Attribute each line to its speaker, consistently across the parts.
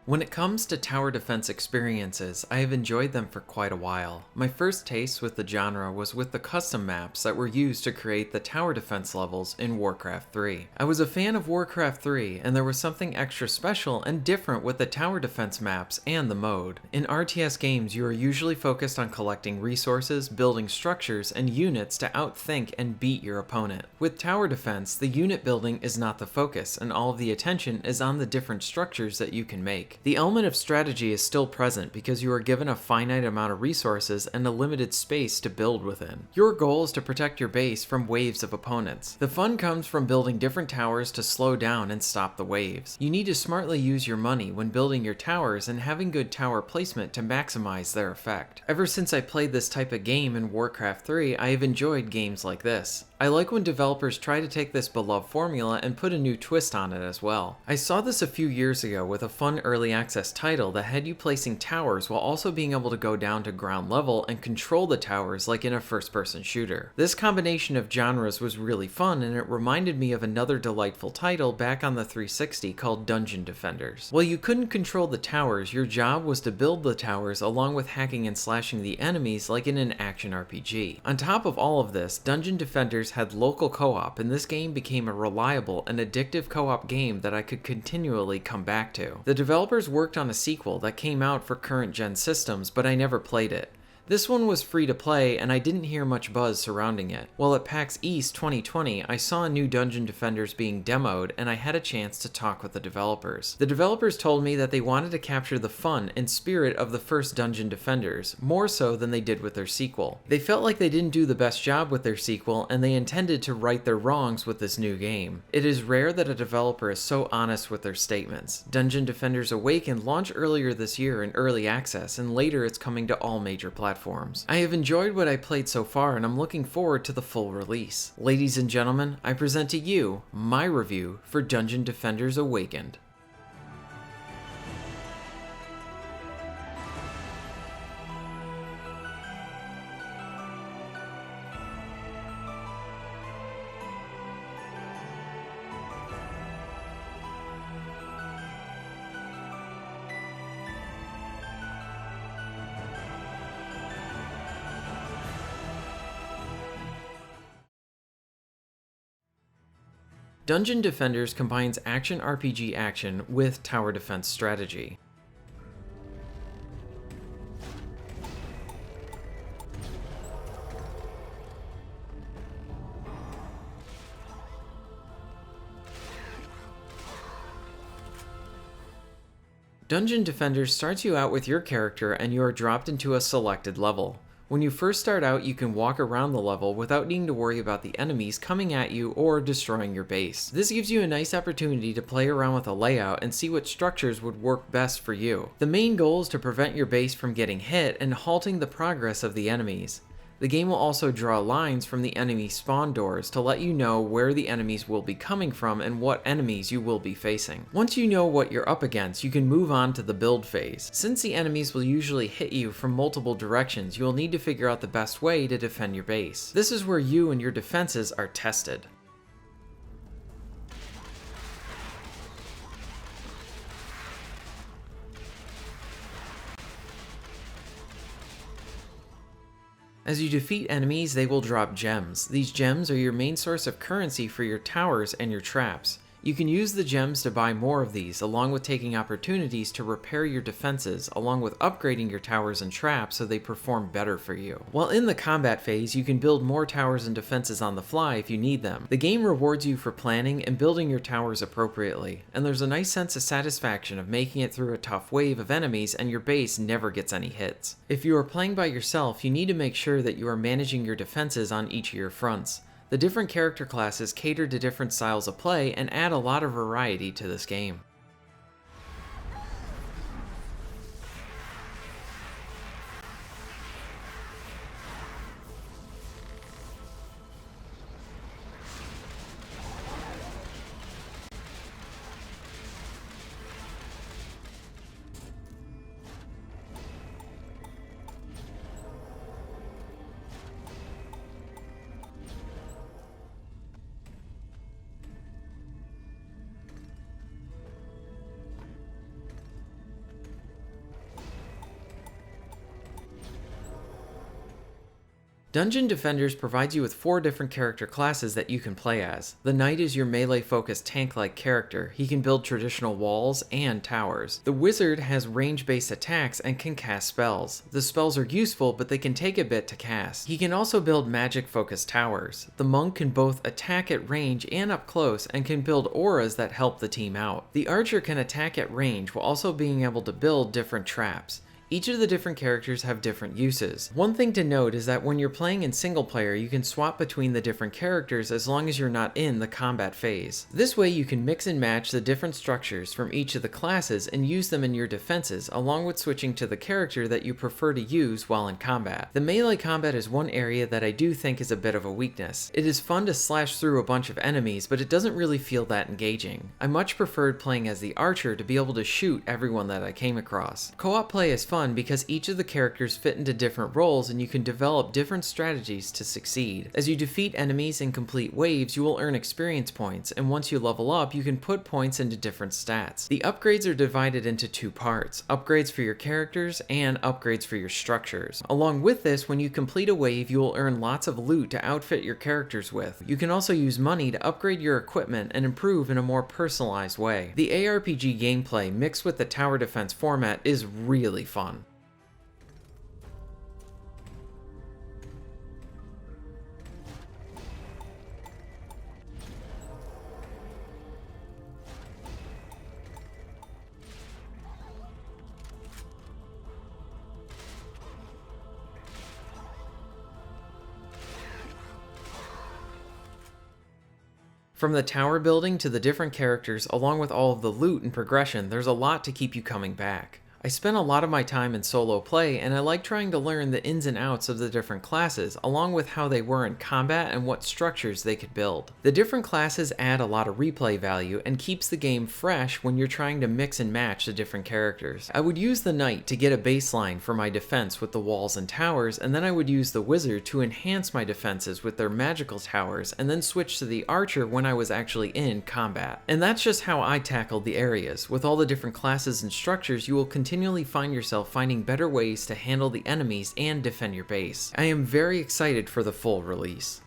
Speaker 1: When it comes to tower defense experiences, I have enjoyed them for quite a while. My first taste with the genre was with the custom maps that were used to create the tower defense levels in Warcraft 3. I was a fan of Warcraft 3, and there was something extra special and different with the tower defense maps and the mode. In RTS games, you are usually focused on collecting resources, building structures, and units to outthink and beat your opponent. With tower defense, the unit building is not the focus, and all of the attention is on the different structures that you can make. The element of strategy is still present because you are given a finite amount of resources and a limited space to build within. Your goal is to protect your base from waves of opponents. The fun comes from building different towers to slow down and stop the waves. You need to smartly use your money when building your towers and having good tower placement to maximize their effect. Ever since I played this type of game in Warcraft 3, I have enjoyed games like this. I like when developers try to take this beloved formula and put a new twist on it as well. I saw this a few years ago with a fun early access title that had you placing towers while also being able to go down to ground level and control the towers like in a first-person shooter. This combination of genres was really fun, and it reminded me of another delightful title back on the 360 called Dungeon Defenders. While you couldn't control the towers, your job was to build the towers along with hacking and slashing the enemies like in an action RPG. On top of all of this, Dungeon Defenders had local co-op, and this game became a reliable and addictive co-op game that I could continually come back to. The developers worked on a sequel that came out for current gen systems, but I never played it. This one was free to play, and I didn't hear much buzz surrounding it. While at PAX East 2020, I saw a new Dungeon Defenders being demoed, and I had a chance to talk with the developers. The developers told me that they wanted to capture the fun and spirit of the first Dungeon Defenders, more so than they did with their sequel. They felt like they didn't do the best job with their sequel, and they intended to right their wrongs with this new game. It is rare that a developer is so honest with their statements. Dungeon Defenders Awakened launched earlier this year in early access, and later it's coming to all major platforms. I have enjoyed what I played so far, and I'm looking forward to the full release. Ladies and gentlemen, I present to you my review for Dungeon Defenders Awakened. Dungeon Defenders combines action RPG action with tower defense strategy. Dungeon Defenders starts you out with your character and you are dropped into a selected level. When you first start out, you can walk around the level without needing to worry about the enemies coming at you or destroying your base. This gives you a nice opportunity to play around with a layout and see what structures would work best for you. The main goal is to prevent your base from getting hit and halting the progress of the enemies. The game will also draw lines from the enemy spawn doors to let you know where the enemies will be coming from and what enemies you will be facing. Once you know what you're up against, you can move on to the build phase. Since the enemies will usually hit you from multiple directions, you will need to figure out the best way to defend your base. This is where you and your defenses are tested. As you defeat enemies, they will drop gems. These gems are your main source of currency for your towers and your traps. You can use the gems to buy more of these, along with taking opportunities to repair your defenses, along with upgrading your towers and traps so they perform better for you. While in the combat phase, you can build more towers and defenses on the fly if you need them. The game rewards you for planning and building your towers appropriately, and there's a nice sense of satisfaction of making it through a tough wave of enemies and your base never gets any hits. If you are playing by yourself, you need to make sure that you are managing your defenses on each of your fronts. The different character classes cater to different styles of play and add a lot of variety to this game. Dungeon Defenders provides you with 4 different character classes that you can play as. The Knight is your melee-focused tank-like character. He can build traditional walls and towers. The Wizard has range-based attacks and can cast spells. The spells are useful, but they can take a bit to cast. He can also build magic-focused towers. The Monk can both attack at range and up close, and can build auras that help the team out. The Archer can attack at range while also being able to build different traps. Each of the different characters have different uses. One thing to note is that when you're playing in single player, you can swap between the different characters as long as you're not in the combat phase. This way you can mix and match the different structures from each of the classes and use them in your defenses, along with switching to the character that you prefer to use while in combat. The melee combat is one area that I do think is a bit of a weakness. It is fun to slash through a bunch of enemies, but it doesn't really feel that engaging. I much preferred playing as the Archer to be able to shoot everyone that I came across. Co-op play is fun because each of the characters fit into different roles and you can develop different strategies to succeed. As you defeat enemies and complete waves, you will earn experience points, and once you level up, you can put points into different stats. The upgrades are divided into 2 parts, upgrades for your characters and upgrades for your structures. Along with this, when you complete a wave, you will earn lots of loot to outfit your characters with. You can also use money to upgrade your equipment and improve in a more personalized way. The ARPG gameplay mixed with the tower defense format is really fun. From the tower building to the different characters, along with all of the loot and progression, there's a lot to keep you coming back. I spent a lot of my time in solo play, and I like trying to learn the ins and outs of the different classes, along with how they were in combat and what structures they could build. The different classes add a lot of replay value and keeps the game fresh when you're trying to mix and match the different characters. I would use the Knight to get a baseline for my defense with the walls and towers, and then I would use the Wizard to enhance my defenses with their magical towers, and then switch to the Archer when I was actually in combat. And that's just how I tackled the areas. With all the different classes and structures, you will continually find yourself finding better ways to handle the enemies and defend your base. I am very excited for the full release.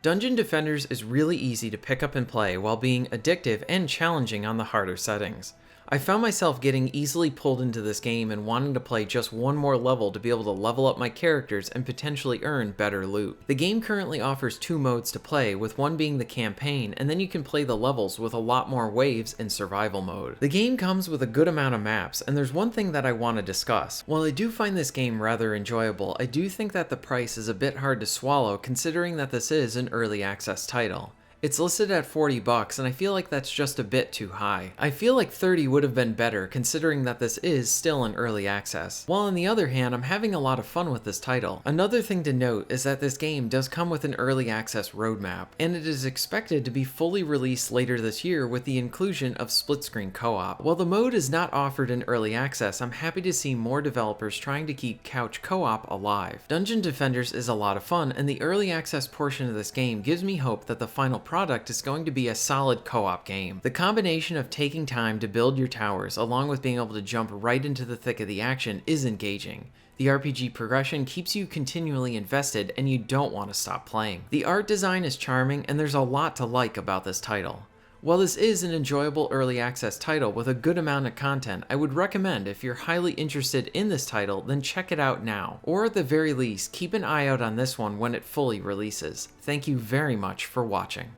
Speaker 1: Dungeon Defenders is really easy to pick up and play while being addictive and challenging on the harder settings. I found myself getting easily pulled into this game and wanting to play just one more level to be able to level up my characters and potentially earn better loot. The game currently offers 2 modes to play, with one being the campaign, and then you can play the levels with a lot more waves in survival mode. The game comes with a good amount of maps, and there's one thing that I want to discuss. While I do find this game rather enjoyable, I do think that the price is a bit hard to swallow considering that this is an early access title. It's listed at $40 and I feel like that's just a bit too high. I feel like $30 would have been better considering that this is still in early access. While on the other hand, I'm having a lot of fun with this title. Another thing to note is that this game does come with an early access roadmap, and it is expected to be fully released later this year with the inclusion of split-screen co-op. While the mode is not offered in early access, I'm happy to see more developers trying to keep couch co-op alive. Dungeon Defenders is a lot of fun, and the early access portion of this game gives me hope that the final product is going to be a solid co-op game. The combination of taking time to build your towers along with being able to jump right into the thick of the action is engaging. The RPG progression keeps you continually invested and you don't want to stop playing. The art design is charming and there's a lot to like about this title. While this is an enjoyable early access title with a good amount of content, I would recommend if you're highly interested in this title, then check it out now. Or at the very least, keep an eye out on this one when it fully releases. Thank you very much for watching.